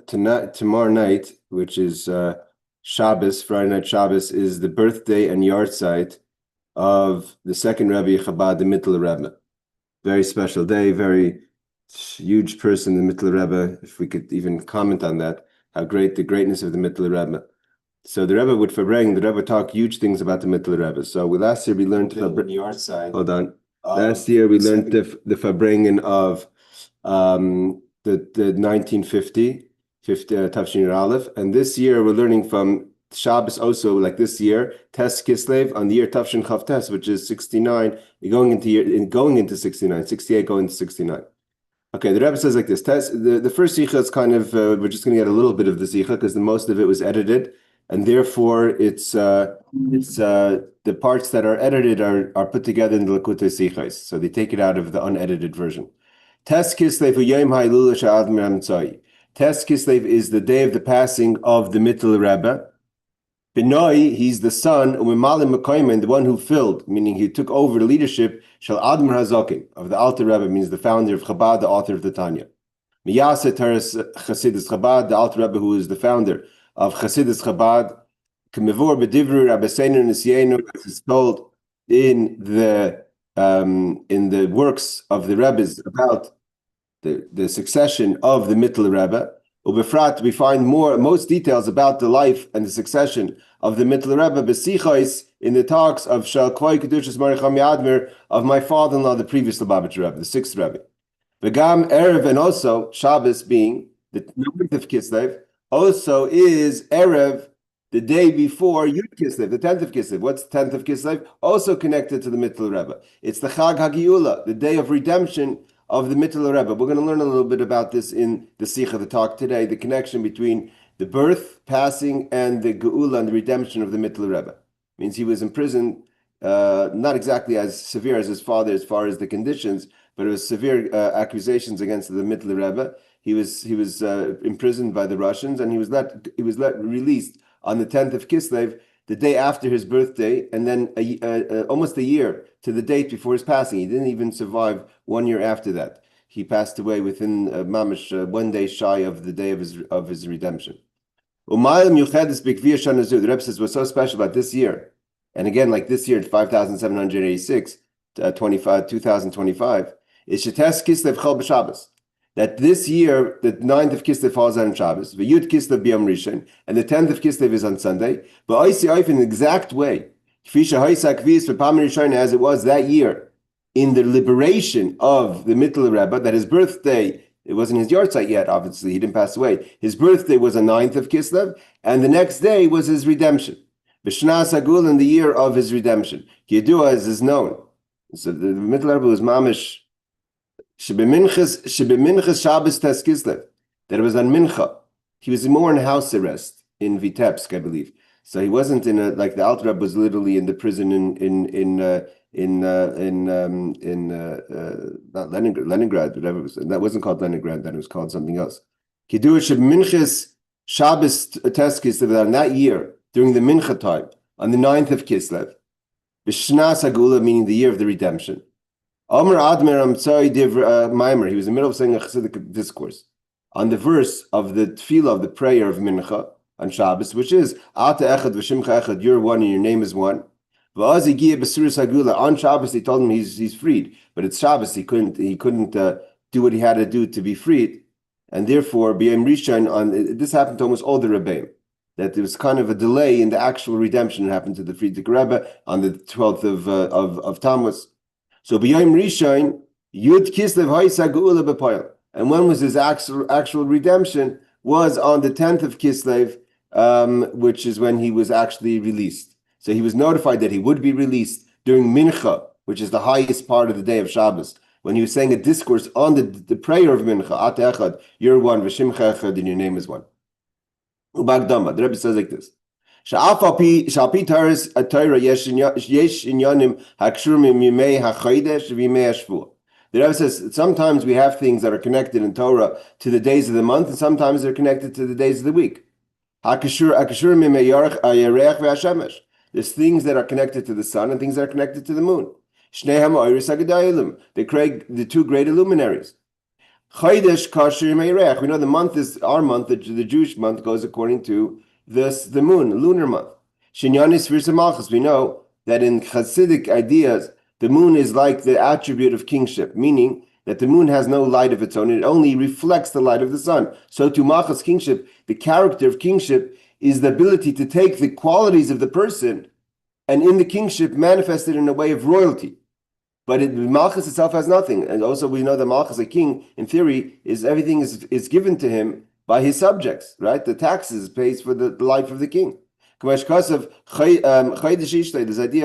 tonight, tomorrow night, which is Shabbos, Friday night Shabbos, is the birthday and yahrzeit of the second Rebbe Chabad, the Mitteler Rebbe. Very special day, very huge person, the Mitteler Rebbe. If we could even comment on that, how great the greatness of the Mitteler Rebbe. So the Rebbe would verbring, the Rebbe talk huge things about the Mitteler Rebbe. So last year we learned hold on. Last year we learned the verbringen of the 1950 Tafshin Aleph, and this year we're learning from Shabbos also, like this year, Tes Kislev on the year Tafshin Chav Tes, which is 69, going into 69, 68 going to 69. Okay, the Rebbe says like this. The first Sicha is kind of, we're just going to get a little bit of the Sicha because the most of it was edited, and therefore it's the parts that are edited are put together in the Lakutei Sichos, so they take it out of the unedited version. Tes Kislev Yom Hailula Sha'admir Hamtzai. Tes Kislev is the day of the passing of the Mitteler Rebbe. Benoi, he's the son, Umimalim Mekoymen, the one who filled, meaning he took over the leadership, Shal Admir HaZokin, of the Alter Rebbe, means the founder of Chabad, the author of the Tanya. Miyase Teres Chassidus Chabad, the Alter Rebbe, who is the founder of Chassidus Chabad. Kemevor Bedivru Rabbeseinu Nisienu, as is told in the works of the Rebbes about the succession of the Mitteler Rebbe. Ubefrat, we find most details about the life and the succession of the Mitteler Rebbe besichos in the talks of Shal Kvoi Kedushas Maricham Yadmir, of my father-in-law, the previous Lubavitcher Rebbe, the sixth Rebbe. V'gam Erev, and also Shabbos being the 9th of Kislev, also is Erev, the day before Yud Kislev, the 10th of Kislev. What's the 10th of Kislev? Also connected to the Mitteler Rebbe. It's the HaGal HaZeh, the day of redemption of the Mitteler Rebbe. We're going to learn a little bit about this in the Sicha, the talk today, the connection between the birth, passing, and the geulah and the redemption of the Mitteler Rebbe. It means he was in prison, not exactly as severe as his father as far as the conditions, but it was severe accusations against the Mitteler Rebbe. He was imprisoned by the Russians, and he was released on the 10th of Kislev, the day after his birthday, and then almost a year to the date before his passing. He didn't even survive 1 year after that. He passed away within mamish 1 day shy of the day of his redemption. The Rebbe says what's so special about this year, and again like this year in 5786, 2025, is Shetes Kislev Chol B'Shabbos. That this year, the 9th of Kislev falls on Shabbos, the Yud Kislev B'Yom Rishon, and the 10th of Kislev is on Sunday. But I see in the exact way, as it was that year, in the liberation of the Mitteler Rebbe, that his birthday, it wasn't his yahrzeit yet, obviously, he didn't pass away. His birthday was the 9th of Kislev, and the next day was his redemption. B'Shnas HaGul, in the year of his redemption. Yedua, as is known. So the Mitteler Rebbe was mamish, Shebeminchas Shabbos Tes Kislev, that it was on Mincha. He was more in house arrest in Vitebsk, I believe. So he wasn't in like the Alter Rebbe was literally in the prison in not Leningrad, whatever it was. That wasn't called Leningrad, then it was called something else. Kidur Shebeminchas Shabbos Tes Kislev, on that year, during the Mincha time, on the 9th of Kislev, B'Shnas HaGeulah, meaning the year of the redemption. Omer Admer Hamtzai Maimer. He was in the middle of saying a Chassidic discourse on the verse of the tefillah of the prayer of Mincha on Shabbos, which is Ata Echad V'Shimcha Echad. You're one and your name is one. V'az Higia B'Suras HaGeulah. On Shabbos, they told him he's freed, but it's Shabbos. He couldn't do what he had to do to be freed, and therefore B'Yom Rishon. This happened to almost all the Rebbeim. That there was kind of a delay in the actual redemption that happened to the Frierdiker Rebbe on the 12th of Tammuz. So B'Yom Rishon, Yud Kislev Haysa Geulah B'Poyel. And when was his actual redemption? Was on the 10th of Kislev, which is when he was actually released. So he was notified that he would be released during Mincha, which is the highest part of the day of Shabbos, when he was saying a discourse on the prayer of Mincha, Ata Echad, you're one, V'Shimcha Echad, and your name is one. Ubagdama, the Rebbe says like this. Sometimes we have things that are connected in Torah to the days of the month, and sometimes they're connected to the days of the week. There's things that are connected to the sun and things that are connected to the moon. They create the two great luminaries. Chodesh kasher meirech. We know the month is our month. The Jewish month goes according to the moon, lunar month. Shinyanis virsa malchus. We know that in Hasidic ideas, the moon is like the attribute of kingship, meaning that the moon has no light of its own. It only reflects the light of the sun. So to malchus kingship, the character of kingship is the ability to take the qualities of the person and in the kingship manifest it in a way of royalty. But malchus itself has nothing. And also we know that malchus, a king, in theory, is everything is given to him by his subjects, right? The taxes pays for the life of the king. This idea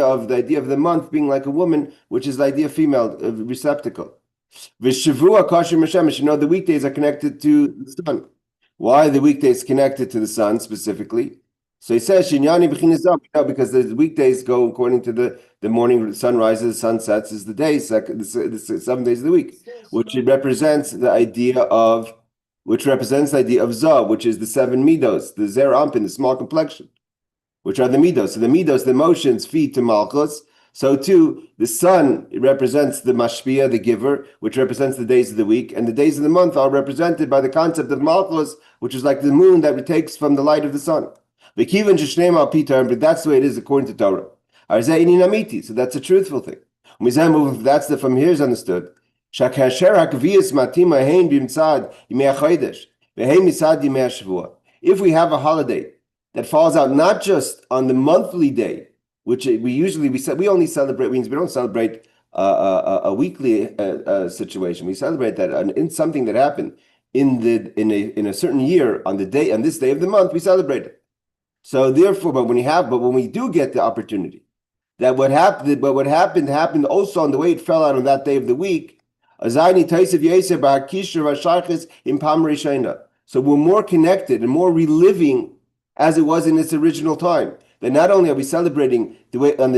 of the month being like a woman, which is the idea of female receptacle. The weekdays are connected to the sun. Why are the weekdays connected to the sun specifically? So he says, because the weekdays go according to the morning, the sun rises, the sun sets, is the days, the 7 days of the week, which represents the idea of Zah, which is the 7 midos, the zer ampin, the small complexion, which are the midos. So the midos, the emotions, feed to malchus. So too, the sun represents the mashpia, the giver, which represents the days of the week, and the days of the month are represented by the concept of malchus, which is like the moon that takes from the light of the sun. But that's the way it is according to Torah. So that's a truthful thing. That's from here is understood. If we have a holiday that falls out not just on the monthly day, which we only celebrate, means we don't celebrate a weekly situation. We celebrate that in something that happened in a certain year on this day of the month, we celebrate it. So therefore, but when we do get the opportunity, that what happened also on the way it fell out on that day of the week. So we're more connected and more reliving as it was in its original time. That not only are we celebrating the way on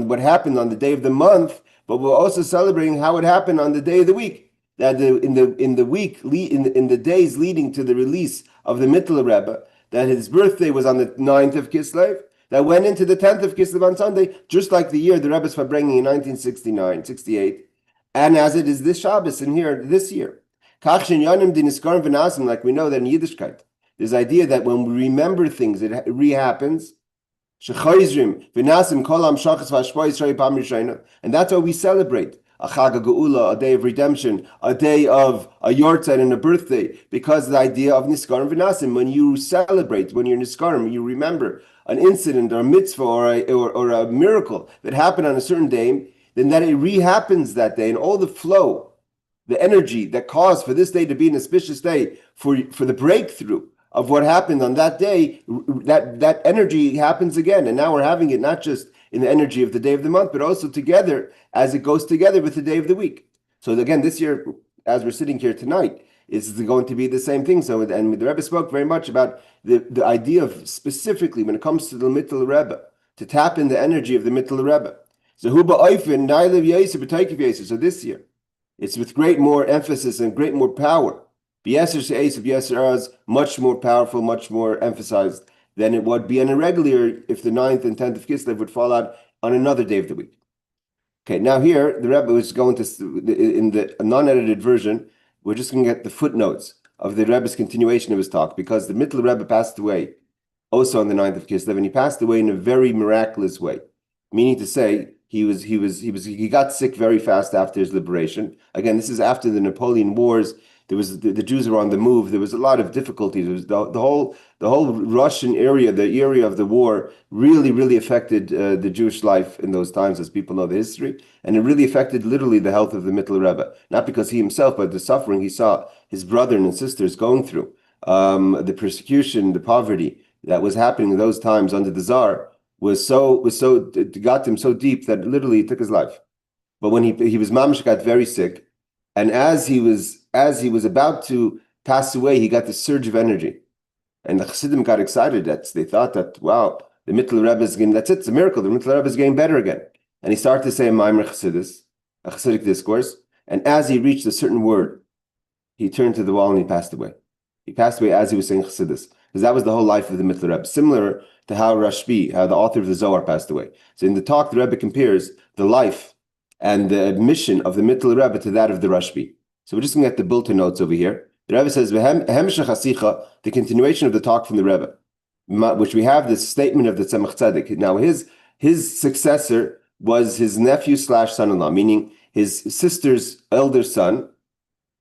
what happened on the day of the month, but we're also celebrating how it happened on the day of the week. That in the days leading to the release of the Mitteler Rebbe, that his birthday was on the 9th of Kislev, that went into the 10th of Kislev on Sunday, just like the year the Rebbe's bringing in 1969, 68, and as it is this Shabbos in here this year. Like we know that in Yiddishkeit, this idea that when we remember things, it rehappens. And that's why we celebrate a HaGal geulah, a day of redemption, a day of a yortzeit and a birthday, because the idea of niskarim v'nasim, when you celebrate, when you're niskarim, you remember an incident or a mitzvah or a miracle that happened on a certain day, then that it rehappens that day, and all the flow, the energy that caused for this day to be an auspicious day for the breakthrough of what happened on that day, that energy happens again, and now we're having it not just in the energy of the day of the month, but also together as it goes together with the day of the week. So again, this year, as we're sitting here tonight, is going to be the same thing. So, and the Rebbe spoke very much about the idea of specifically when it comes to the Mitteler Rebbe, to tap in the energy of the Mitteler Rebbe. So this year, it's with great more emphasis and great more power. B'yeser is much more powerful, much more emphasized than it would be on a regular if the 9th and 10th of Kislev would fall out on another day of the week. Okay, now here, the Rebbe is going to, in the non-edited version, we're just going to get the footnotes of the Rebbe's continuation of his talk, because the Mitteler Rebbe passed away also on the 9th of Kislev, and he passed away in a very miraculous way. Meaning to say, he got sick very fast after his liberation. Again, this is after the Napoleon Wars. There was the Jews were on the move. There was a lot of difficulties. There was the whole Russian area, the area of the war, really affected the Jewish life in those times, as people know the history, and it really affected literally the health of the Mitteler Rebbe. Not because he himself, but the suffering he saw his brother and sisters going through, the persecution, the poverty that was happening in those times under the Tsar it got him so deep that literally it took his life. But when he was mamish, got very sick, and as he was about to pass away, he got this surge of energy, and the Chassidim got excited. They thought that, wow, the Mitteler Rebbe is getting, that's it, it's a miracle. The Mitteler Rebbe is getting better again, and he started to say a Maimer Chassidus, a Chassidic discourse, and as he reached a certain word, he turned to the wall and he passed away. He passed away as he was saying Chassidus, because that was the whole life of the Mitteler Rebbe, similar to how Rashbi, how the author of the Zohar, passed away. So in the talk, the Rebbe compares the life and the mission of the Mitteler Rebbe to that of the Rashbi. So we're just going to get the bulletin notes over here. The Rebbe says, the continuation of the talk from the Rebbe, which we have this statement of the Tzemach Tzedek. Now, his successor was his nephew / son-in-law, meaning his sister's elder son.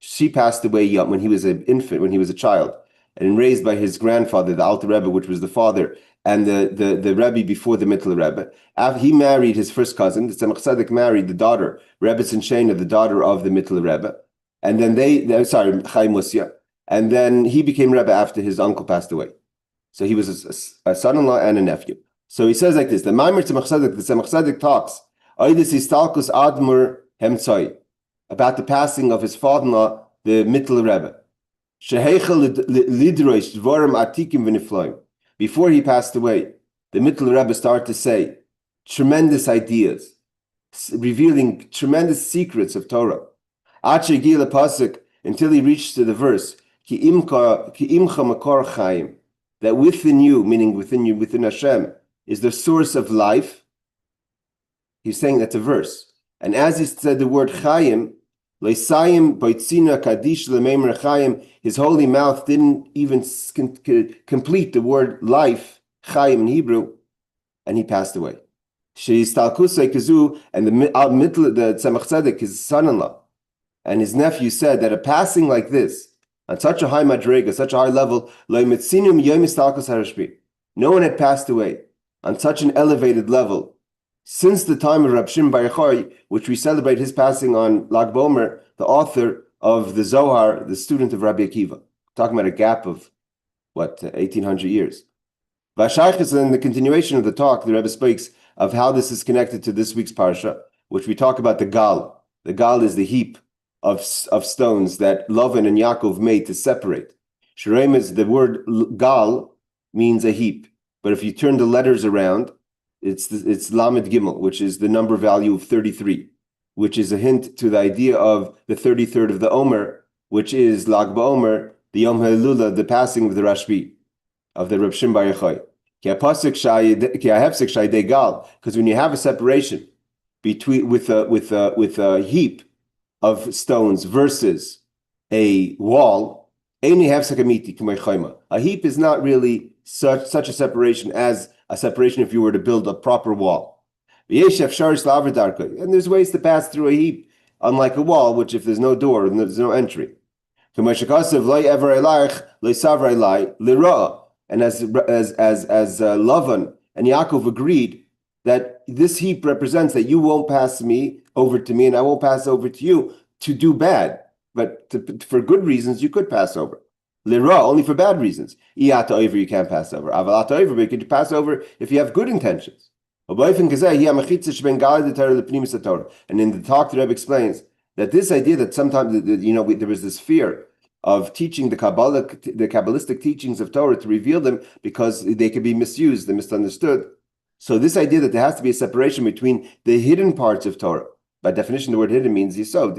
She passed away young when he was an infant, when he was a child, and raised by his grandfather, the Alter Rebbe, which was the father, and the Rebbe before the Mitteler Rebbe. After he married his first cousin, the Tzemach Tzedek married the daughter, Rebbetzin Shena, the daughter of the Mitteler Rebbe. And then Chaim Musya. And then he became Rebbe after his uncle passed away. So he was a son-in-law and a nephew. So he says like this, the Tzemach Tzedek talks, Oidis histalkus admur hemtzoi, about the passing of his father-in-law, the Mitteler Rebbe. Before he passed away, the Mitteler Rebbe started to say tremendous ideas, revealing tremendous secrets of Torah. Pasuk, until he reached to the verse, Ki imcha makor chaim, that within you, meaning within Hashem, is the source of life. He's saying that's a verse. And as he said the word chaim, leisayim boitzina kadish lememer chaim, his holy mouth didn't even complete the word life, chaim in Hebrew, and he passed away. Histalkus kazu, and the Tzemach Tzedek, his son-in-law, and his nephew said that a passing like this, on such a high madrega, such a high level, no one had passed away on such an elevated level since the time of Rashbi the Mitteler, which we celebrate his passing on Lag BaOmer, the author of the Zohar, the student of Rabbi Akiva. Talking about a gap of, 1800 years. Vashaychus, in the continuation of the talk, the Rebbe speaks of how this is connected to this week's parsha, which we talk about the gal. The gal is the heap of stones that Lavan and Yaakov made to separate. Shreim is the word gal means a heap, but if you turn the letters around, it's Lamed Gimel, which is the number value of 33, which is a hint to the idea of the 33rd of the Omer, which is Lag BaOmer, the Yom HaElula, the passing of the Rashbi, of the Rashbi the Mitteler. Because when you have a separation between with a heap of stones versus a wall, a heap is not really such a separation as a separation if you were to build a proper wall. And there's ways to pass through a heap, unlike a wall, which if there's no door and there's no entry. And as Lavan and Yaakov agreed that this heap represents that you won't pass me over to me and I won't pass over to you to do bad, but for good reasons you could pass over. Lira, only for bad reasons. Iyata over, you can't pass over. Avalata over, but you could pass over if you have good intentions. And in the talk, the Rebbe explains that this idea that sometimes there was this fear of teaching the Kabbalistic teachings of Torah to reveal them because they could be misused and misunderstood. So this idea that there has to be a separation between the hidden parts of Torah. By definition, the word hidden means yisod.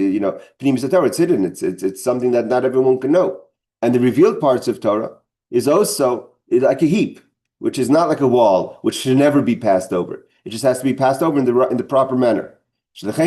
Pnimis Torah, it's hidden. It's something that not everyone can know. And the revealed parts of Torah is also like a heap, which is not like a wall, which should never be passed over. It just has to be passed over in the proper manner. If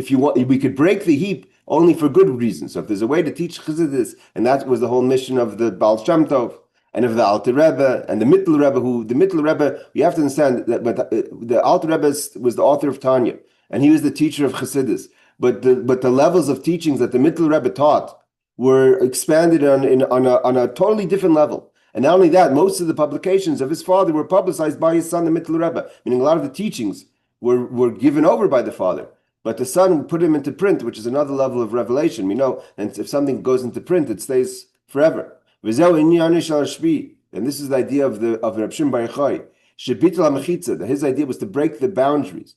you want, we could break the heap only for good reasons. So if there's a way to teach Chassidus, and that was the whole mission of the Baal Shem Tov and of the Alter Rebbe and the Mitteler Rebbe, you have to understand that the Alter Rebbe was the author of Tanya, and he was the teacher of Chassidus. But the levels of teachings that the Mitteler Rebbe taught were expanded on a totally different level. And not only that, most of the publications of his father were publicized by his son, the Mitteler Rebbe, meaning a lot of the teachings were given over by the father. But the son put him into print, which is another level of revelation. We know, and if something goes into print, it stays forever. And this is the idea of Rashbi that his idea was to break the boundaries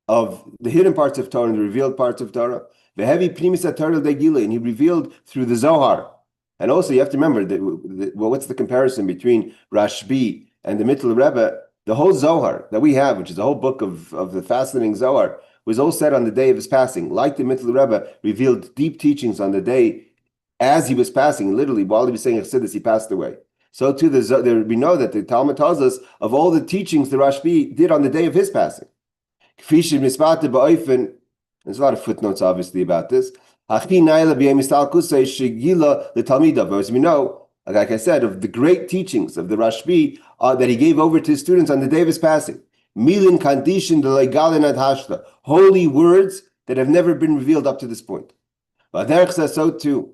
of the hidden parts of Torah and the revealed parts of Torah. And he revealed through the Zohar. And also, you have to remember that what's the comparison between Rashbi and the Mitteler Rebbe? The whole Zohar that we have, which is a whole book of the fascinating Zohar, was all said on the day of his passing. Like the Mitteler Rebbe revealed deep teachings on the day as he was passing, literally while he was saying Chassidus, he passed away. So too, we know that the Talmud tells us of all the teachings the Rashbi did on the day of his passing. There's a lot of footnotes, obviously, about this. As we know, like I said, of the great teachings of the Rashbi that he gave over to his students on the day of his passing. Milin kandishin de holy words that have never been revealed up to this point. Vaderech says so too.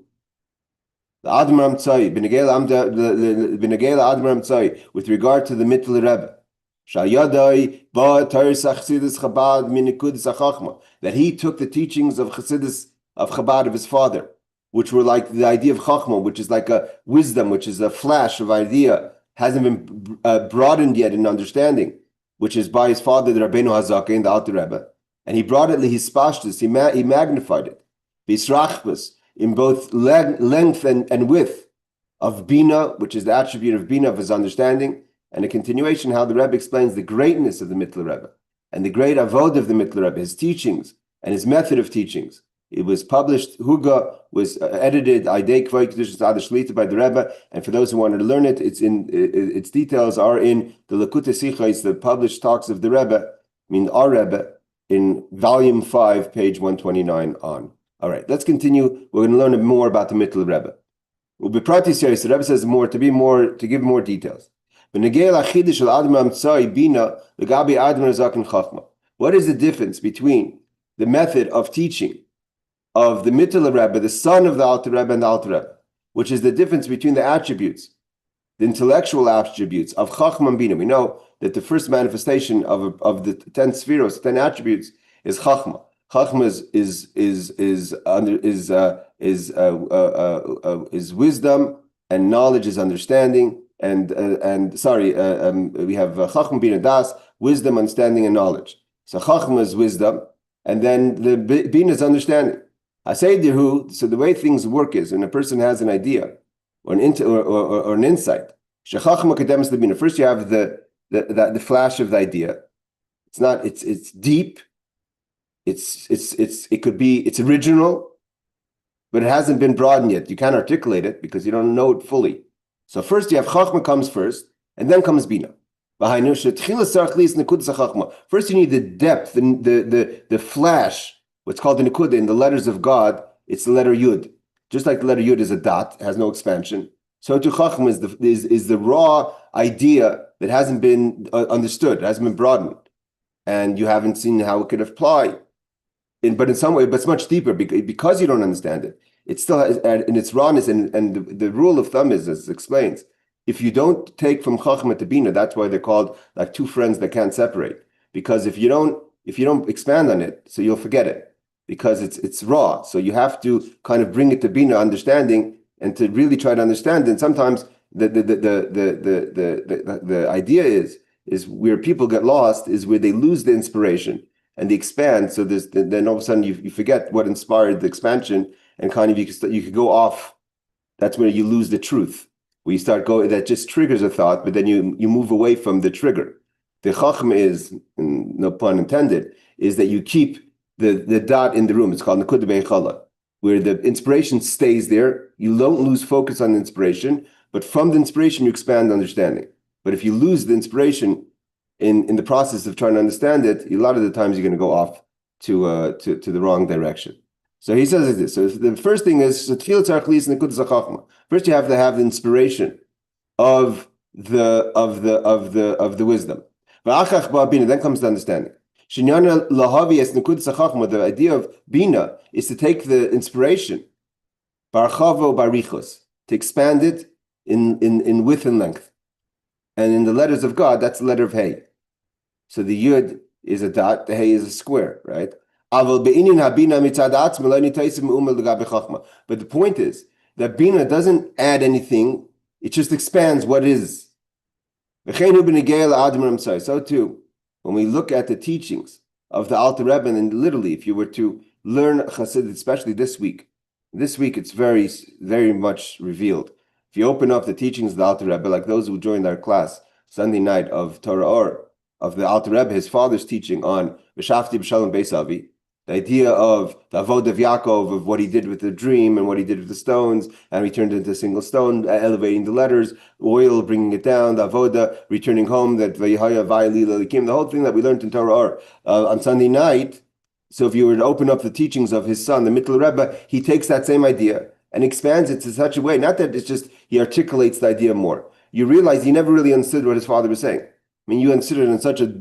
The Admar Amtzai, with regard to the Mitteler Rebbe. That he took the teachings of Chassidus of Chabad of his father, which were like the idea of Chachma, which is like a wisdom, which is a flash of idea, hasn't been broadened yet in understanding, which is by his father, the Rabbeinu HaZeh, the Alter Rebbe. And he brought it, he magnified it. Bisrachbus, in both length and width of Bina, which is the attribute of Bina, of his understanding, and a continuation how the Rebbe explains the greatness of the Mitteler Rebbe and the great avodah of the Mitteler Rebbe, his teachings and his method of teachings. It was published, HaGal was edited, Aidei Kvoi Kedusha Tzad Shlita by the Rebbe, and for those who wanted to learn it, its details are in the Likutei Sicha, the published talks of the Rebbe, our Rebbe, in volume 5, page 129 on. All right, let's continue. We're going to learn more about the Mitteler Rebbe. The Rebbe says to give more details. What is the difference between the method of teaching of the Mitteler Rebbe, the son of the Alter Rebbe, and the Alter Rebbe, which is the difference between the attributes, the intellectual attributes of Chachma and Bina? We know that the first manifestation of the 10 spheros, 10 attributes, is Chachma. Chachma is wisdom, and knowledge is understanding. We have Chachma, Bina, Das, wisdom, understanding, and knowledge. So Chachma is wisdom, and then the Bina is understanding. So the way things work is when a person has an idea or an insight. First, you have the flash of the idea. It's deep. It's original, but it hasn't been broadened yet. You can't articulate it because you don't know it fully. So first you have Chachma comes first, and then comes Bina. First you need the depth, the flash, what's called the Nekuda in the letters of God. It's the letter Yud. Just like the letter Yud is a dot, has no expansion. So to Chachma is the raw idea that hasn't been understood, hasn't been broadened, and you haven't seen how it could apply. But in some way, but it's much deeper because you don't understand it. It still has in its rawness, and the rule of thumb is, as it explains, if you don't take from Chachma to Bina, that's why they're called like two friends that can't separate. Because if you don't expand on it, so you'll forget it because it's raw. So you have to kind of bring it to Bina understanding and to really try to understand. And sometimes the idea is where people get lost is where they lose the inspiration and they expand. So then all of a sudden you forget what inspired the expansion, and kind of you could go off. That's where you lose the truth. Where you start going, that just triggers a thought, but then you move away from the trigger. The chachma is, no pun intended, is that you keep the dot in the room. It's called nekuda bein chala, where the inspiration stays there. You don't lose focus on the inspiration, but from the inspiration you expand understanding. But if you lose the inspiration in the process of trying to understand it, a lot of the times you're going to go off to the wrong direction. So he says this. So the first thing is first you have to have the inspiration of the wisdom. Then comes the understanding. The idea of Bina is to take the inspiration, to expand it in width and length. And in the letters of God, that's the letter of Hey. So the Yud is a dot, the Hey is a square, right? But the point is that Bina doesn't add anything, it just expands what is. So too, when we look at the teachings of the Alter Rebbe, and literally, if you were to learn Chassidus, especially this week it's very, very much revealed. If you open up the teachings of the Alter Rebbe, like those who joined our class Sunday night of Torah Or, of the Alter Rebbe, his father's teaching on V'shafti b'shalom beis avi, the idea of the avodah of Yaakov, of what he did with the dream and what he did with the stones, and he turned into a single stone, elevating the letters, oil, bringing it down, the avodah, returning home, that Vayihaya Vayilila Likim, the whole thing that we learned in Torah Or. On Sunday night, So if you were to open up the teachings of his son, the Mitteler Rebbe, he takes that same idea and expands it to such a way, not that it's just he articulates the idea more. You realize he never really understood what his father was saying. I mean, you understood it on such a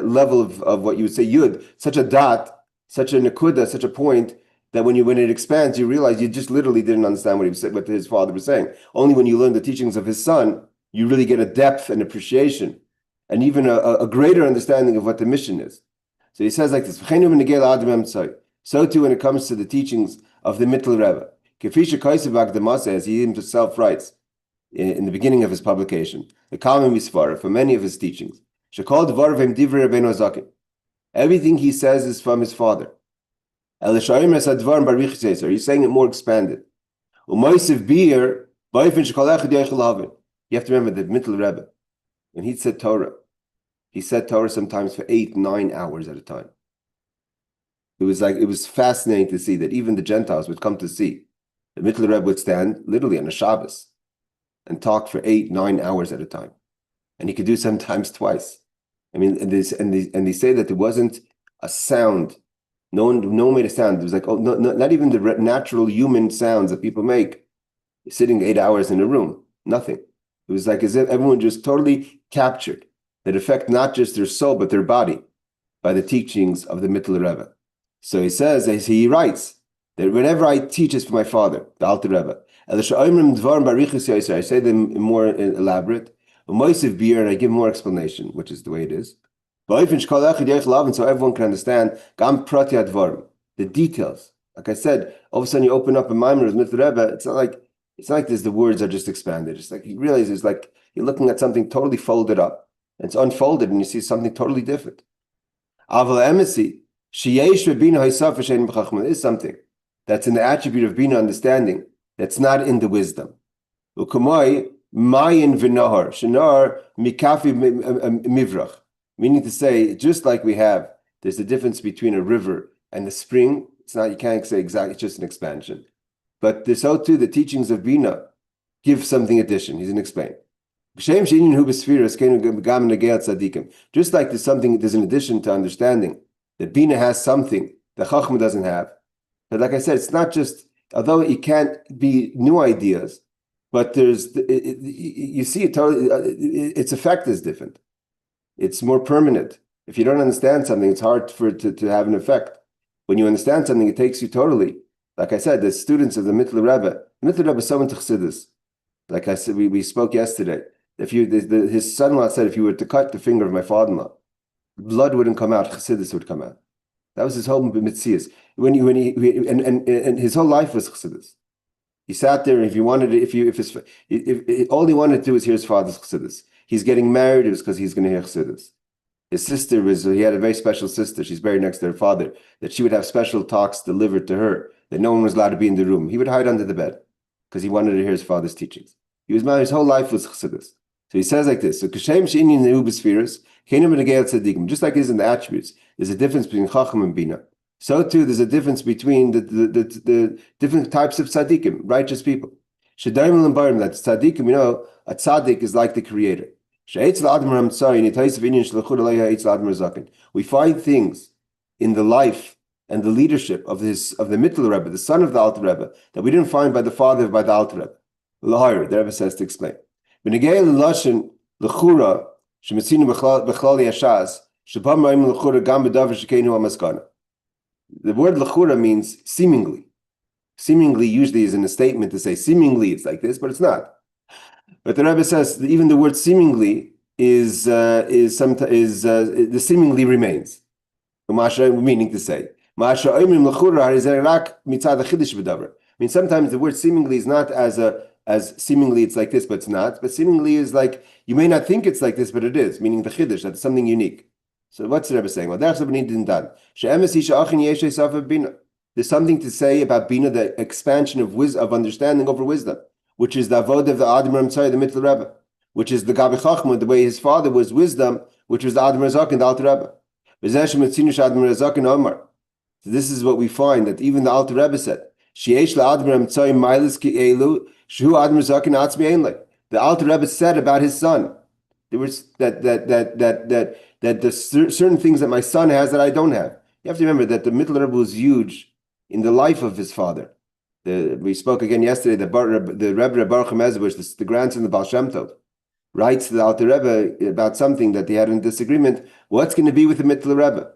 level of what you would say yud, such a dot, such a nakuda, such a point, that when it expands, you realize you just literally didn't understand what his father was saying. Only when you learn the teachings of his son, you really get a depth and appreciation, and even a greater understanding of what the mission is. So he says like this: so too when it comes to the teachings of the Mitteler Rebbe, as he himself writes in the beginning of his publication, the Kalman Misvara, for many of his teachings, everything he says is from his father. He's saying it more expanded. You have to remember that Mitteler Rebbe, when he said Torah sometimes for 8-9 hours at a time. It was fascinating to see that even the Gentiles would come to see. The Mitteler Rebbe would stand literally on a Shabbos and talk for 8-9 hours at a time, and he could do sometimes twice. I mean, and they say that there wasn't a sound. No one made a sound. It was like, not even the natural human sounds that people make sitting 8 hours in a room. Nothing. It was like as if everyone just totally captured that affect not just their soul but their body by the teachings of the Mitteler Rebbe. So he says, as he writes, that whenever I teach is for my father, the Alter Rebbe, I say them more elaborate, and I give more explanation, which is the way it is. So everyone can understand the details. Like I said, all of a sudden you open up a Maimer of Mitteler Rebbe, it's not like the words are just expanded. It's like you realize it's like you're looking at something totally folded up. It's unfolded and you see something totally different. Is something that's in the attribute of Bina, understanding, that's not in the wisdom. Meaning to say, just like there's a difference between a river and the spring. You can't say exactly, it's just an expansion. But so too, the teachings of Bina give something addition. He's going to explain. Just like there's an addition to understanding that Bina has something that Chachma doesn't have. But like I said, it's not just, although it can't be new ideas, but you see it totally, its effect is different. It's more permanent. If you don't understand something, it's hard for it to have an effect. When you understand something, it takes you totally. Like I said, the students of the Mitteler Rebbe is someone to Chassidus. Like I said, we spoke yesterday. His son-in-law said, if you were to cut the finger of my father-in-law, blood wouldn't come out, Chassidus would come out. That was his whole mitzias. And his whole life was Chassidus. He sat there, and if all he wanted to do was hear his father's Chassidus. He's getting married, it was because he's going to hear Chassidus. His sister he had a very special sister, she's buried next to her father, that she would have special talks delivered to her, that no one was allowed to be in the room. He would hide under the bed, because he wanted to hear his father's teachings. His whole life was Chassidus. So he says like this, so just like it is in the attributes, there's a difference between Chacham and Bina. So too, there's a difference between the different types of tzaddikim, righteous people. That tzaddikim, a tzaddik is like the creator. We find things in the life and the leadership of the Mitteler Rebbe, the son of the Alter Rebbe, that we didn't find by the father, by the Alter Rebbe. The Rebbe says to explain. The word lechura means seemingly. Seemingly usually is in a statement to say seemingly it's like this, but it's not. But the Rebbe says that even the word seemingly is the seemingly remains. Meaning to say, sometimes the word seemingly is not as seemingly it's like this, but it's not. But seemingly is like, you may not think it's like this, but it is, meaning the chiddush, that's something unique. So what's the Rebbe saying? There's something to say about Bina, the expansion of understanding over wisdom, which is the avodah of the the Mitteler Rebbe, which is the Gabi Chachma, the way his father was wisdom, which was the Adam Razak and the Alter Rebbe. So this is what we find, that even the Alter Rebbe said, the Alter Rebbe said about his son, there was that that the certain things that my son has that I don't have. You have to remember that the Mitteler Rebbe was huge in the life of his father. We spoke again yesterday. The Rebbe Baruch Mezbush, the grandson of Baal Shem Tov, writes to the Alter Rebbe about something that they had in disagreement. What's going to be with the Mitteler Rebbe?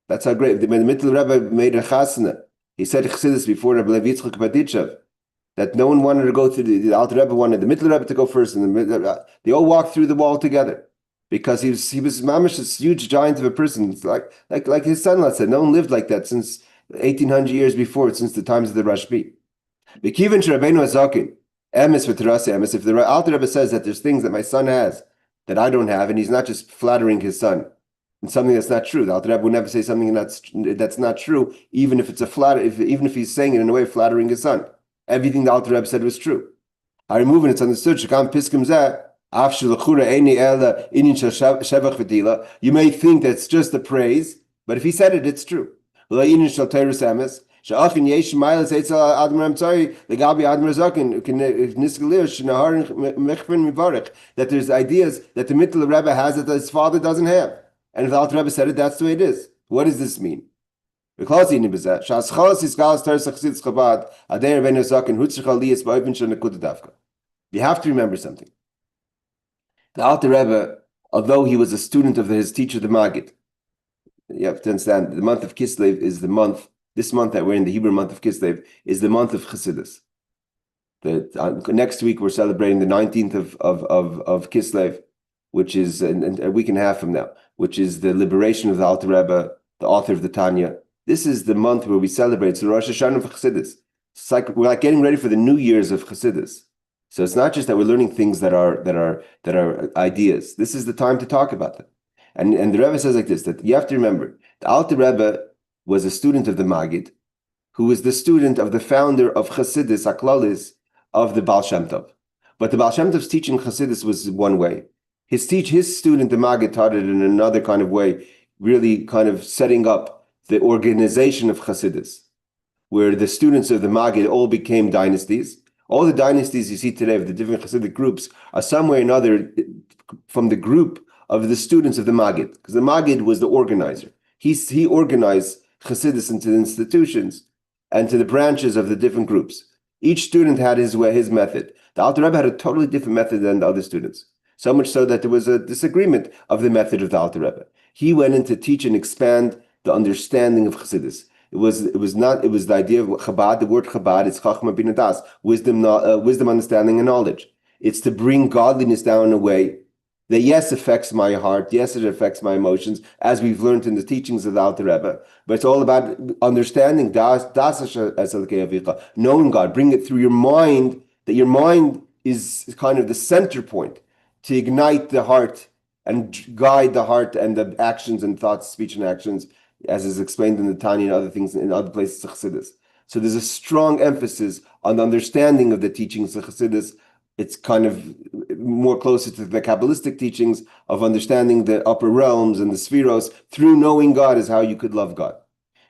That's how great. When the Mitteler Rebbe made a chasna, he said Chassidus before Rebbe Levi Yitzchak Baditchev that no one wanted to go through the Alter Rebbe wanted the Mitteler Rebbe to go first, and they all walked through the wall together because he was mamish, this huge giant of a person. It's like his son-in-law said, no one lived like that since 1800 years before, since the times of the Rashbi. If the Alter Rebbe says that there's things that my son has that I don't have, and he's not just flattering his son, and something that's not true. The Alter Rebbe would never say something that's not true, even if it's even if he's saying it in a way of flattering his son. Everything the Alter Rebbe said was true. I remove it. It's understood. You may think that's just a praise, but if he said it, it's true. That there's ideas that the Mitteler Rebbe has that his father doesn't have. And if the Alter Rebbe said it, that's the way it is. What does this mean? You have to remember something. The Alter Rebbe, although he was a student of his teacher, the Maggid, you have to understand, the month of Kislev is the month, this month that we're in, the Hebrew month of Kislev, is the month of Chassidus. Next week we're celebrating the 19th of Kislev, which is a week and a half from now, which is the liberation of the Alter Rebbe, the author of the Tanya. This is the month where we celebrate. So Rosh Hashanah of Chassidus. It's like we're like getting ready for the New Year's of Chassidus. So it's not just that we're learning things that are ideas. This is the time to talk about them. And the Rebbe says like this, that you have to remember, the Alter Rebbe was a student of the Maggid, who was the student of the founder of Chassidus, Aklalis, of the Baal Shem Tov. But the Baal Shem Tov's teaching Chassidus was one way. His student, the Maggid, taught it in another kind of way, really kind of setting up the organization of Chassidus, where the students of the Maggid all became dynasties. All the dynasties you see today of the different Chassidic groups are some way or another from the group of the students of the Maggid, because the Maggid was the organizer. He organized Chassidus into the institutions and to the branches of the different groups. Each student had his way, his method. The Alter Rebbe had a totally different method than the other students. So much so that there was a disagreement of the method of the Alter Rebbe. He went in to teach and expand the understanding of Chassidus. It was the idea of Chabad. The word Chabad is Chachma bin Das, wisdom, understanding, and knowledge. It's to bring godliness down in a way that yes affects my heart, yes it affects my emotions, as we've learned in the teachings of the Alter Rebbe. But it's all about understanding knowing God, bring it through your mind. That your mind is kind of the center point to ignite the heart and guide the heart and the actions and thoughts, speech and actions, as is explained in the Tanya and other things in other places of Chassidus. So there's a strong emphasis on the understanding of the teachings of Chassidus. It's kind of more closer to the Kabbalistic teachings of understanding the upper realms and the spheros. Through knowing God is how you could love God.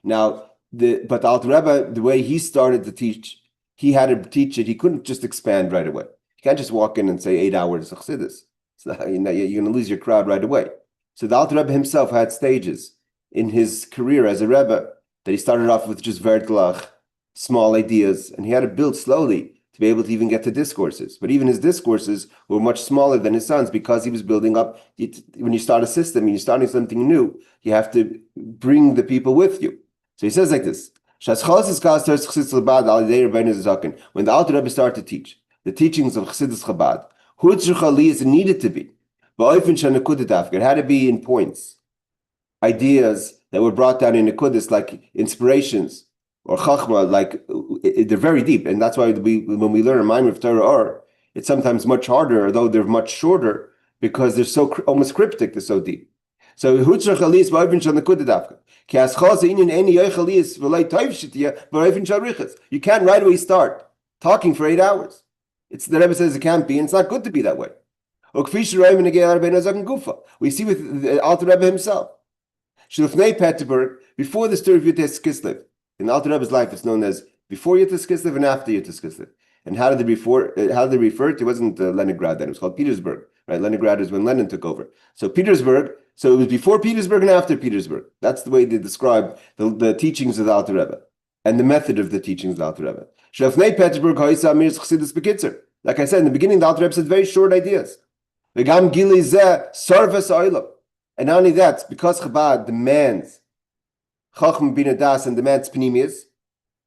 Now, but the Alter Rebbe, the way he started to teach, he had to teach it. He couldn't just expand right away. You can't just walk in and say 8 hours of Chassidus. So, you're going to lose your crowd right away. So the Alter Rebbe himself had stages in his career as a Rebbe that he started off with just vertlach, small ideas, and he had to build slowly to be able to even get to discourses. But even his discourses were much smaller than his son's because he was building up. When you start a system and you're starting something new, you have to bring the people with you. So he says like this, when the Alter Rebbe started to teach the teachings of Chassidus Chabad, it needed to be. It had to be in points. Ideas that were brought down in Nekudas, like inspirations or Chachma, like they're very deep. And that's why when we learn a Maimer of Torah, it's sometimes much harder, although they're much shorter, because they're so almost cryptic, they're so deep. So you can't right away start talking for 8 hours. The Rebbe says it can't be, and it's not good to be that way. We see with the Alter Rebbe himself. Before the story of Yutes Kislev, in Alter Rebbe's life, it's known as before Yutes Kislev and after Yutes Kislev. And how did they refer to? It wasn't Leningrad then; it was called Petersburg. right? Leningrad is when Lenin took over. So Petersburg, so it was before Petersburg and after Petersburg. That's the way they describe the teachings of the Alter Rebbe and the method of the teachings of the Alter Rebbe. Like I said, in the beginning, the Alter Rebbe said very short ideas. And not only that, because Chabad demands Chacham Bina Das and demands Pnimius,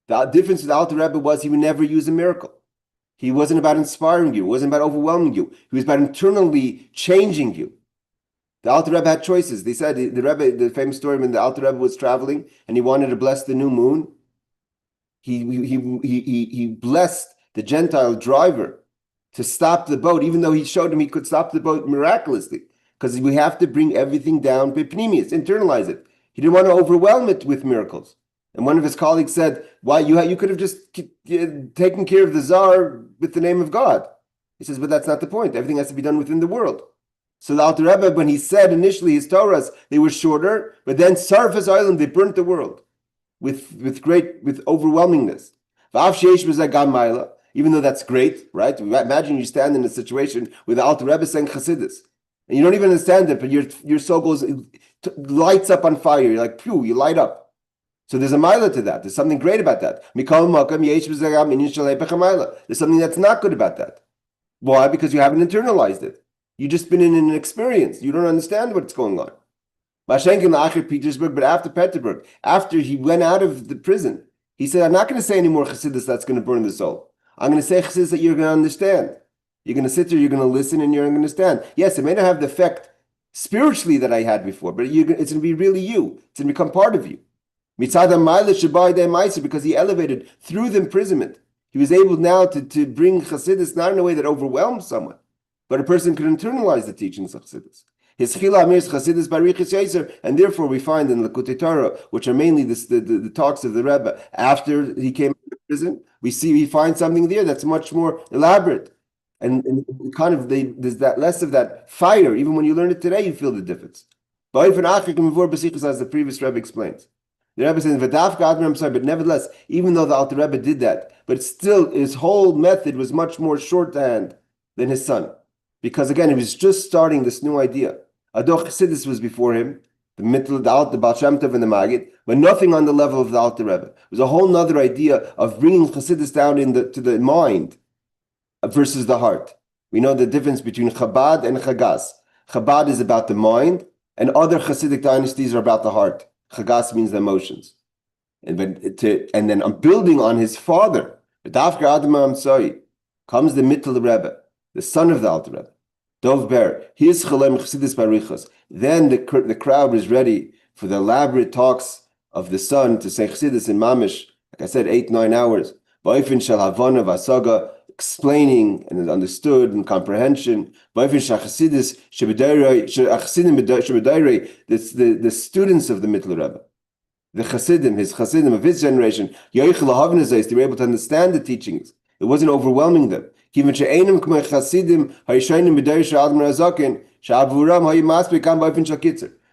the difference with the Alter Rebbe was he would never use a miracle. He wasn't about inspiring you. It wasn't about overwhelming you. He was about internally changing you. The Alter Rebbe had choices. They said, the famous story when the Alter Rebbe was traveling and he wanted to bless the new moon, he blessed the Gentile driver to stop the boat, even though he showed him he could stop the boat miraculously, because we have to bring everything down, pnimius, internalize it. He didn't want to overwhelm it with miracles. And one of his colleagues said, "Why you could have just taken care of the Tsar with the name of God." He says, "But that's not the point. Everything has to be done within the world." So the Alter Rebbe, when he said initially his Torahs, they were shorter, but then Sarfas Island, they burnt the world with overwhelmingness. Even though that's great, right? Imagine you stand in a situation with the Alter Rebbe saying Chassidus, and you don't even understand it, but your soul lights up on fire. You're like, phew, you light up. So there's a mila to that. There's something great about that. There's something that's not good about that. Why? Because you haven't internalized it. You've just been in an experience. You don't understand what's going on. But after Petersburg, after he went out of the prison, he said, "I'm not going to say any more Chassidus that's going to burn the soul. I'm going to say Chassidus that you're going to understand. You're going to sit there, you're going to listen, and you're going to understand. Yes, it may not have the effect spiritually that I had before, but it's going to be really you. It's going to become part of you." Because he elevated through the imprisonment. He was able now to bring Chassidus not in a way that overwhelms someone, but a person could internalize the teachings of Chassidus. His Chila Amir is Chassidus Barichis Yaiser, and therefore we find in Likutei Torah, which are mainly the talks of the Rebbe after he came out of prison, we find something there that's much more elaborate. And kind of there's that less of that fire. Even when you learn it today, you feel the difference. As the previous Rebbe explains. The Rebbe says, but nevertheless, even though the Alter Rebbe did that, but still his whole method was much more shorthand than his son. Because again, he was just starting this new idea. Adoch Chassidus was before him, the Mitteler, the Baal Shem Tov and the Maggid, but nothing on the level of the Alter Rebbe. It was a whole nother idea of bringing Chassidus down to the mind versus the heart. We know the difference between Chabad and Chagas. Chabad is about the mind, and other Chassidic dynasties are about the heart. Chagas means the emotions. And then I'm building on his father. Comes the Mitteler Rebbe, the son of the Alter Rebbe. Dov Ber, his Chalem Chassidus Barichos. Then the crowd is ready for the elaborate talks of the son to say Chassidus in Mamish, like I said, 8-9 hours. Ba'ifin shel Havana v'Asaga, explaining and understood and comprehension. Ba'ifin shel Chassidus shebedayre, the students of the Mitteler Rebbe, the his Chassidim of his generation, they were able to understand the teachings. It wasn't overwhelming them. And the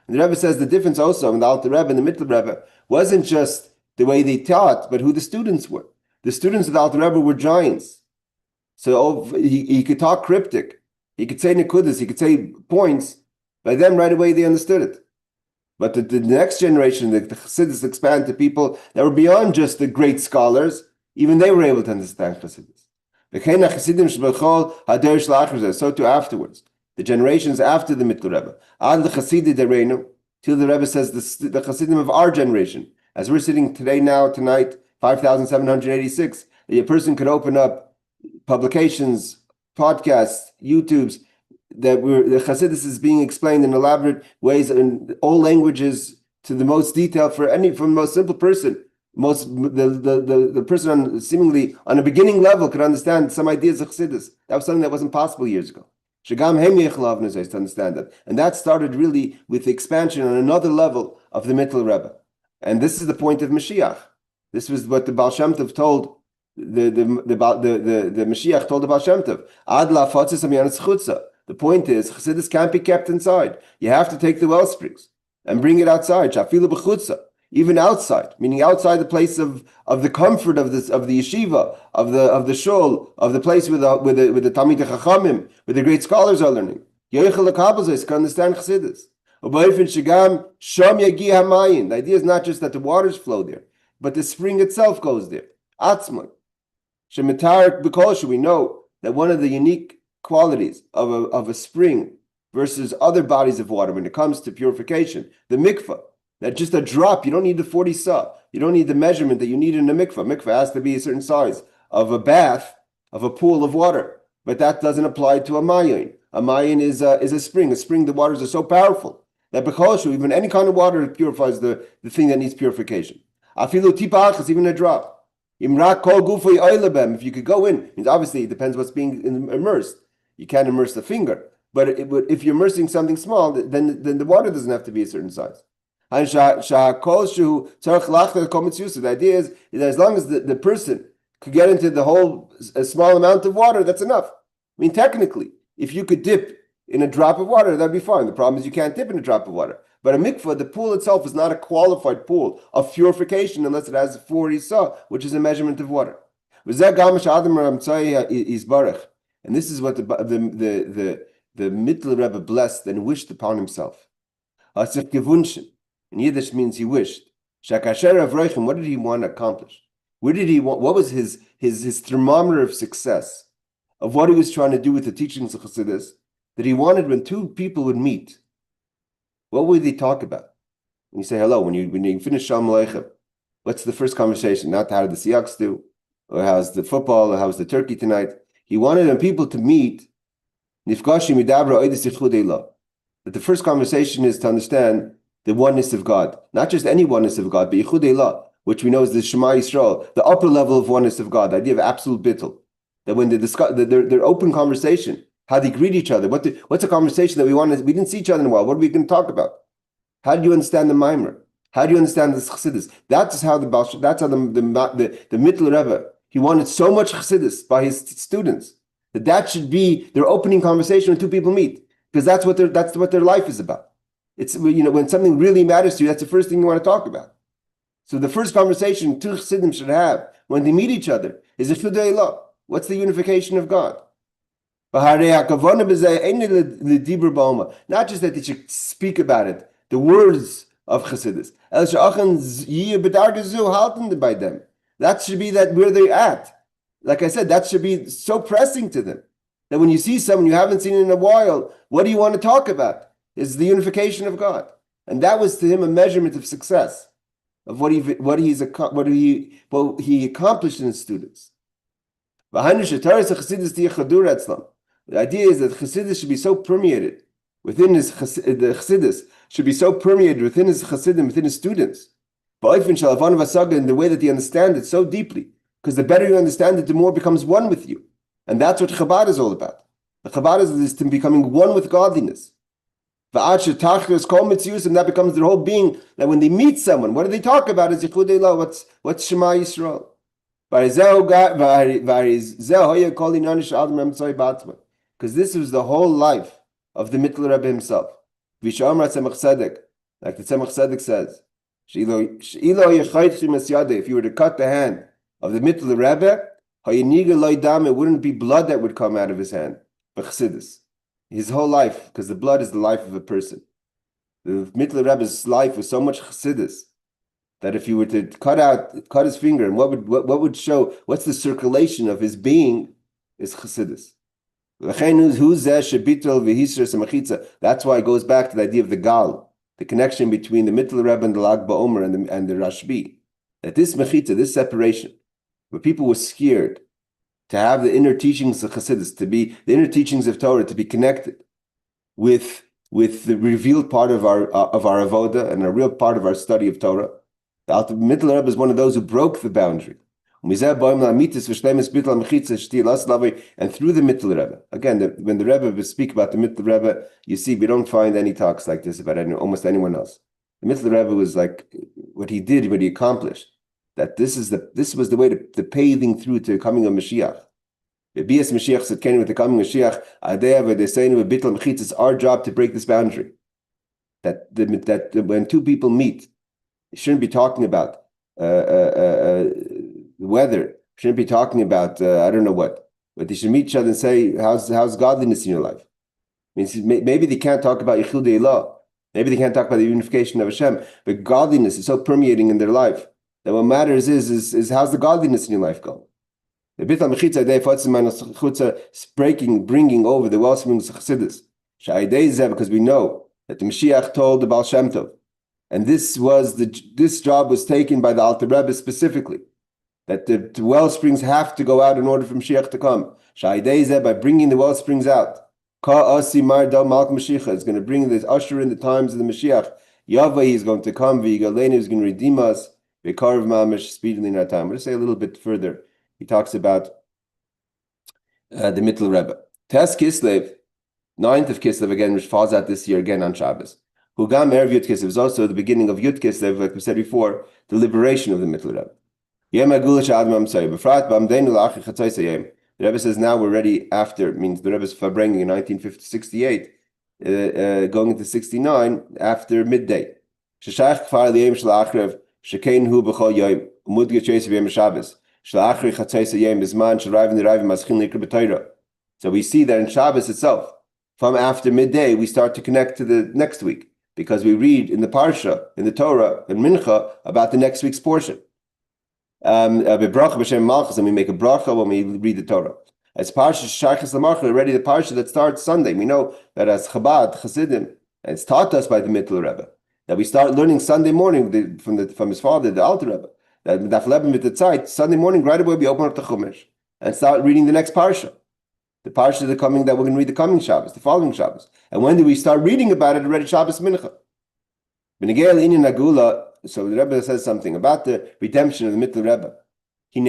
Rebbe says the difference also in the Alter Rebbe and the Mitteler Rebbe wasn't just the way they taught, but who the students were. The students of the Alter Rebbe were giants. So he could talk cryptic. He could say nekudas, he could say points. By them, right away, they understood it. But the next generation, the Chassidus expand to people that were beyond just the great scholars. Even they were able to understand Chassidus. So too afterwards, the generations after the Mitteler Rebbe, Ad Chassidus Dereinu, till the Rebbe says the Chassidim of our generation, as we're sitting tonight, 5,786, a person could open up publications, podcasts, YouTubes, that the Chassidus is being explained in elaborate ways in all languages to the most detail from the most simple person. The person seemingly on a beginning level could understand some ideas of Chassidus. That was something that wasn't possible years ago. To understand that. And that started really with the expansion on another level of the Mitteler Rebbe. And this is the point of Mashiach. This was what the Baal Shem Tov told the Mashiach told the Baal Shem Tov. Ad la chutza. The point is, Chassidus can't be kept inside. You have to take the well springs and bring it outside. Shafilu b'chutza, even outside, meaning outside the place of the comfort of the yeshiva, of the shul, of the place where the Talmidei Chachamim, where the great scholars are learning. Yoichel HaKabel can understand Chassidus. The idea is not just that the waters flow there, but the spring itself goes there. Atzman. We know that one of the unique qualities of a spring versus other bodies of water when it comes to purification, the mikvah, that just a drop, you don't need the 40 sa, you don't need the measurement that you need in a mikvah. Mikvah has to be a certain size of a bath, of a pool of water, but that doesn't apply to a mayin. A mayin is a spring. A spring, the waters are so powerful that even any kind of water purifies the thing that needs purification. Afilu tipach is even a drop. If you could go in, means obviously it depends what's being immersed. You can't immerse the finger, but if you're immersing something small, then the water doesn't have to be a certain size. The idea is that as long as the person could get into a small amount of water, that's enough. I mean, technically, if you could dip in a drop of water, that'd be fine. The problem is you can't dip in a drop of water. But a mikvah, the pool itself is not a qualified pool of purification unless it has 40 sa, which is a measurement of water. And this is what the Mitteler Rebbe blessed and wished upon himself. In Yiddish means he wished. What did he want to accomplish? What was his thermometer of success of what he was trying to do with the teachings of Chassidus? That he wanted when two people would meet, what would they talk about? When you say hello, when you finish Shalom Aleichem, what's the first conversation? Not how did the Seahawks do, or how's the football, or how's the turkey tonight? He wanted when people to meet, that the first conversation is to understand the oneness of God. Not just any oneness of God, but Yichud Eilah, which we know is the Shema Yisrael, the upper level of oneness of God, the idea of absolute bittul. That when they discuss their open conversation, how they greet each other. What's a conversation that we didn't see each other in a while. What are we going to talk about? How do you understand the Maimer? How do you understand the Chassidus? That's how the Mitteler Rebbe, he wanted so much Chassidus by his students that should be their opening conversation when two people meet, because that's what their life is about. It's when something really matters to you, that's the first thing you want to talk about. So the first conversation two Chassidim should have when they meet each other is a Yichud Eilah. What's the unification of God? Not just that they should speak about it, the words of Chassidus. By them. That should be that where they're at. Like I said, that should be so pressing to them. That when you see someone you haven't seen in a while, what do you want to talk about? Is the unification of God. And that was to him a measurement of success, of what he accomplished in his students. The idea is that Chassidus should be so permeated within the Chassidus should be so permeated within his Chassidim, within his students, in the way that they understand it so deeply. Because the better you understand it, the more it becomes one with you. And that's what Chabad is all about. The Chabad is to becoming one with godliness. And that becomes their whole being, that when they meet someone, what do they talk about? Is Yichud Eilah, what's Shema Yisrael? Because this was the whole life of the Mitteler Rebbe himself. Like the Tzemach Tzedek says, if you were to cut the hand of the Mitteler Rebbe, it wouldn't be blood that would come out of his hand, but Chassidus. His whole life, because the blood is the life of a person. The Mitteler Rebbe's life was so much Chassidus that if you were to cut his finger, and what would show, what's the circulation of his being, is Chassidus. That's why it goes back to the idea of the Gal, the connection between the Mitteler Rebbe and the Lag BaOmer and the Rashbi. That this mechitza, this separation, where people were scared to have the inner teachings of Chassidus, to be the inner teachings of Torah, to be connected with the revealed part of our avoda and a real part of our study of Torah. The Alter Mitteler Rebbe is one of those who broke the boundary. And through the Mitteler Rebbe, again, when the Rebbe speak about the Mitteler Rebbe, you see we don't find any talks like this about almost anyone else. The Mitteler Rebbe was like what he did, what he accomplished. That this was the way to paving through to coming of Mashiach. Bias Mashiach said, "Kenny with the coming of Mashiach, it's our job to break this boundary. That when two people meet, you shouldn't be talking about the weather. Shouldn't be talking about I don't know what. But they should meet each other and say, "How's godliness in your life?" Means maybe they can't talk about Yichud Eilah. Maybe they can't talk about the unification of Hashem, but godliness is so permeating in their life that what matters is how's the godliness in your life going? The Bittul Mechitza Day bringing over the wellsprings of Chassidus. Because we know that the Mashiach told the Baal Shem Tov, and this job was taken by the Alter Rebbe specifically, that the wellsprings have to go out in order for Mashiach to come. By bringing the wellsprings out, is going to bring this usher in the times of the Mashiach. Yahweh, he's going to come. V'yigalenu, he's going to redeem us. V'karv mamish, speedily in our time. I'm going to say a little bit further. He talks about the Mitteler Rebbe. Tes Kislev, 9th of Kislev again, which falls out this year again on Shabbos. Hugam Erev Yud Kislev is also the beginning of Yud Kislev, like we said before, the liberation of the Mitteler Rebbe. Yem HaGeulah she'adam amsay b'frat b'amdeinu la'achri chatzos hayom. The Rebbe says now we're ready after, means the Rebbe's Farbrengen in 1968, going into 69, after midday. Sheshach kfar liyem shalachrev, shekein hu b'chol yoyim, umudge chesed b'yem Shabbos, shalachri chatzos hayom bizman shalrayvim nirayvim maschin likra b'Torah. So we see that in Shabbos itself, from after midday, we start to connect to the next week, because we read in the Parsha, in the Torah, in Mincha, about the next week's portion. And we make a bracha when we read the Torah. As Parsha Shachas L'Machar, already the Parsha that starts Sunday, we know that as Chabad, Chassidim, and it's taught us by the Mitteler Rebbe, that we start learning Sunday morning from his father, the Alter Rebbe, that Daf Leben mit der Zeit, Sunday morning, right away we open up the Chumash and start reading the next Parsha. The Parsha that we're going to read the coming Shabbos, the following Shabbos. And when do we start reading about it? Already Shabbos Mincha. So the Rebbe says something about the redemption of the Mitteler Rebbe. We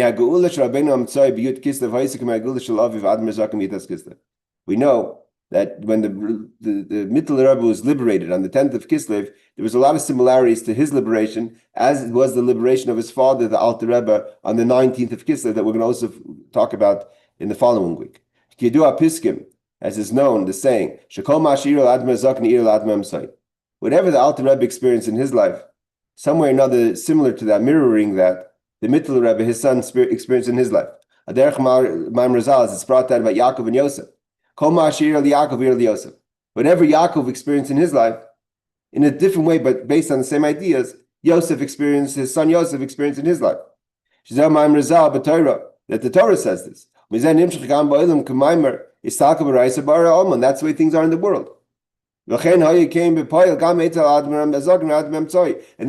know that when the Mitteler Rebbe was liberated on the 10th of Kislev, there was a lot of similarities to his liberation, as it was the liberation of his father, the Alter Rebbe, on the 19th of Kislev, that we're going to also talk about in the following week. As is known, the saying, whatever the Alter Rebbe experienced in his life, somewhere or another similar to that, mirroring that, the Mitteler Rebbe, his son, experienced in his life. Aderech Ma'am Razal, it's brought down by Yaakov and Yosef. Whatever Yaakov experienced in his life, in a different way, but based on the same ideas, his son Yosef experienced in his life. That the Torah says this. And that's the way things are in the world. And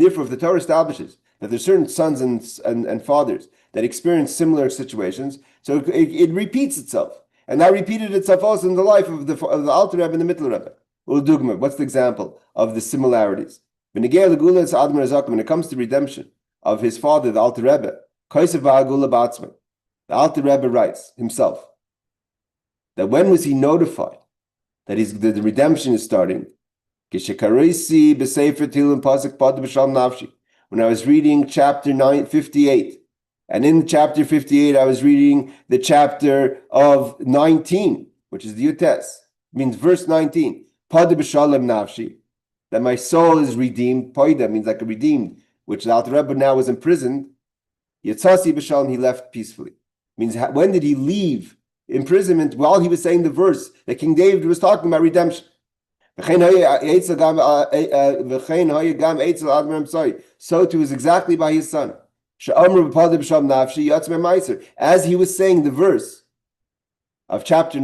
therefore, if the Torah establishes that there's certain sons and fathers that experience similar situations, so it repeats itself. And that repeated itself also in the life of the Alter Rebbe and the Mitteler Rebbe. What's the example of the similarities? When it comes to redemption of his father, the Alter Rebbe, the Alter Rebbe writes himself that when was he notified that the redemption is starting? When I was reading chapter 58. And in chapter 58, I was reading the chapter of 19, which is the Yutes. Means verse 19. Pada b'shalom nafshi. That my soul is redeemed. Pada means like a redeemed, which the Alter Rebbe now was imprisoned. Yitzasi b'shalom, he left peacefully. Means when did he leave imprisonment? While he was saying the verse that King David was talking about redemption. So too is exactly by his son. As he was saying the verse of chapter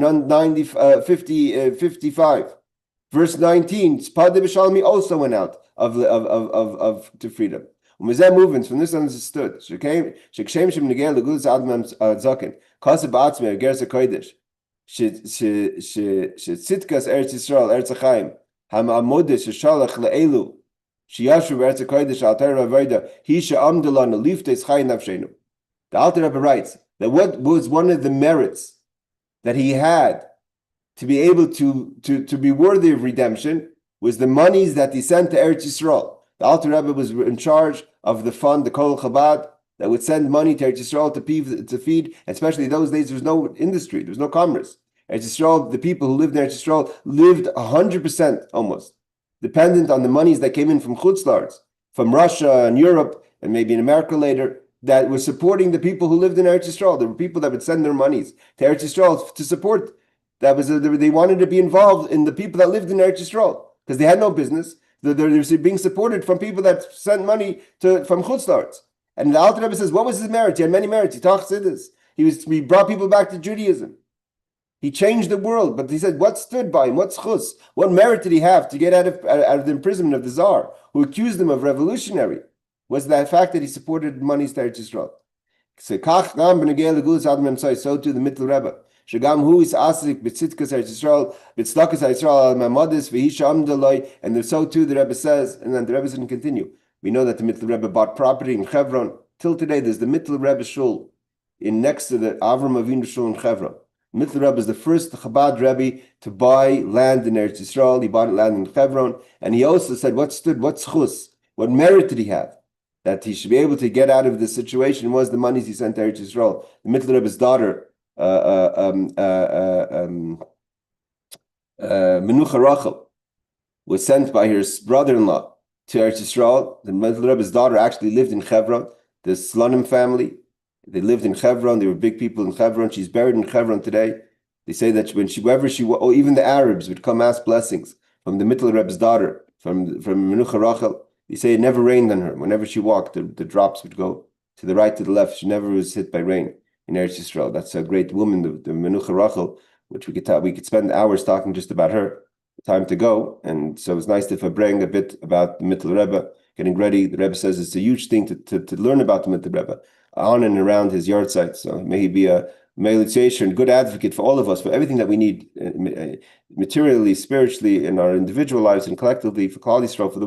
55, verse 19, he also went out to freedom. Movements from this understood. Shitkas Eretz Yisrael, Eretz Chaim, Hamamodes Shalach Leelu, Shiyashu Eretz Kodesh, Alter Rebbe, He She'amdulana Liftes Chayin Nafshenu. The Alter Rebbe writes that what was one of the merits that he had to be able to be worthy of redemption was the monies that he sent to Eretz Yisrael. The Alter Rebbe was in charge of the fund, the Kol Chabad, that would send money to Eretz Yisrael to feed, especially in those days there was no industry, there was no commerce. Eretz Yisrael, the people who lived in Eretz Yisrael lived 100% almost, dependent on the monies that came in from Chutzlars, from Russia and Europe, and maybe in America later, that were supporting the people who lived in Eretz Yisrael. There were people that would send their monies to Eretz Yisrael to support they wanted to be involved in the people that lived in Eretz Yisrael because they had no business. They're being supported from people that sent money from Chutzlarts. And the Alter Rebbe says, what was his merit? He had many merits. He taught Chassidus. He brought people back to Judaism. He changed the world. But he said, what stood by him? What's chus? What merit did he have to get out of the imprisonment of the Tsar, who accused him of revolutionary? Was that fact that he supported monies to Eretz Yisrael. So too the Mitteler Rebbe. Shagam hu is asik b'tzitkas Eretz Yisrael, b'tzlakas Yisrael al mamadis v'hisha amdaloi, and so too the Rebbe says, and then the Rebbe doesn't continue. We know that the Mitteler Rebbe bought property in Hebron. Till today, there's the Mitteler Rebbe shul next to the Avram Avinu shul in Hebron. Mitteler Rebbe is the first Chabad Rebbe to buy land in Eretz Yisrael. He bought land in Hebron, and he also said, what's chus? What merit did he have? That he should be able to get out of this situation was the monies he sent to Eretz Yisrael. The Mitteler Rebbe's daughter, Menucha Rachel, was sent by her brother-in-law to Eretz Yisrael. The Mitteler Rebbe's daughter actually lived in Hebron. The Slonim family, they lived in Hebron. They were big people in Hebron. She's buried in Hebron today. They say that even the Arabs would come ask blessings from the Mitteler Rebbe's daughter, from Menucha Rachel. They say it never rained on her. Whenever she walked, the drops would go to the right, to the left. She never was hit by rain in Eretz Yisrael. That's a great woman, the Menucha Rachel, which we could spend hours talking just about her. Time to go, and so it's nice to bring a bit about the Mitteler Rebbe, getting ready. The Rebbe says it's a huge thing to learn about the Mitteler Rebbe on and around his yard site. So may he be a meditation, good advocate for all of us, for everything that we need materially, spiritually, in our individual lives and collectively for Klal Yisrael, for the world.